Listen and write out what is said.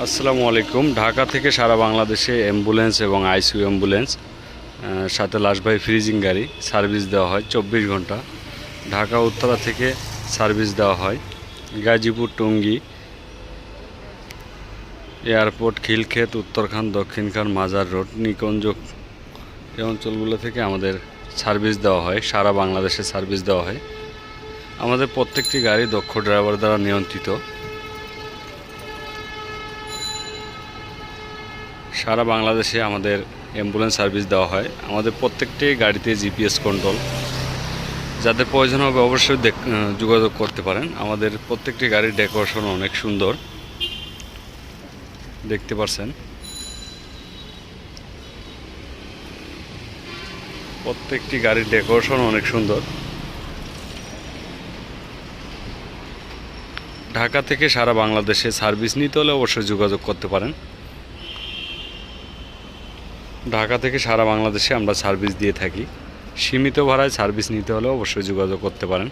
আসসালামু আলাইকুম। ঢাকা থেকে সারা বাংলাদেশে অ্যাম্বুলেন্স এবং আইসিইউ অ্যাম্বুলেন্স সাথে লাশবাহী ফ্রিজিং গাড়ি সার্ভিস দেওয়া হয় 24 ঘন্টা। ঢাকা উত্তরা থেকে সার্ভিস দেওয়া হয়। গাজীপুর, টঙ্গী, এয়ারপোর্ট, খিলক্ষেত, উত্তরখান, দক্ষিণখান, মাজার রোড, নিকুঞ্জ এই অঞ্চলগুলো থেকে আমাদের সার্ভিস দেওয়া হয়। সারা বাংলাদেশে সার্ভিস দেওয়া হয়। আমাদের প্রত্যেকটি গাড়ি দক্ষ ড্রাইভার দ্বারা নিয়ন্ত্রিত। সারা বাংলাদেশে আমাদের অ্যাম্বুলেন্স সার্ভিস দেওয়া হয়। আমাদের প্রত্যেকটি গাড়িতে জিপিএস কন্ট্রোল। যাদের প্রয়োজন হবে অবশ্যই যোগাযোগ করতে পারেন। আমাদের প্রত্যেকটি গাড়ির ডেকোরেশন অনেক সুন্দর, দেখতে পাচ্ছেন। প্রত্যেকটি গাড়ির ডেকোরেশন অনেক সুন্দর। ঢাকা থেকে সারা বাংলাদেশে সার্ভিস নিতে হলে অবশ্যই যোগাযোগ করতে পারেন। ঢাকা থেকে সারা বাংলাদেশে আমরা সার্ভিস দিয়ে থাকি। সীমিত ভাড়ায় সার্ভিস নিতে হলে অবশ্যই যোগাযোগ করতে পারেন।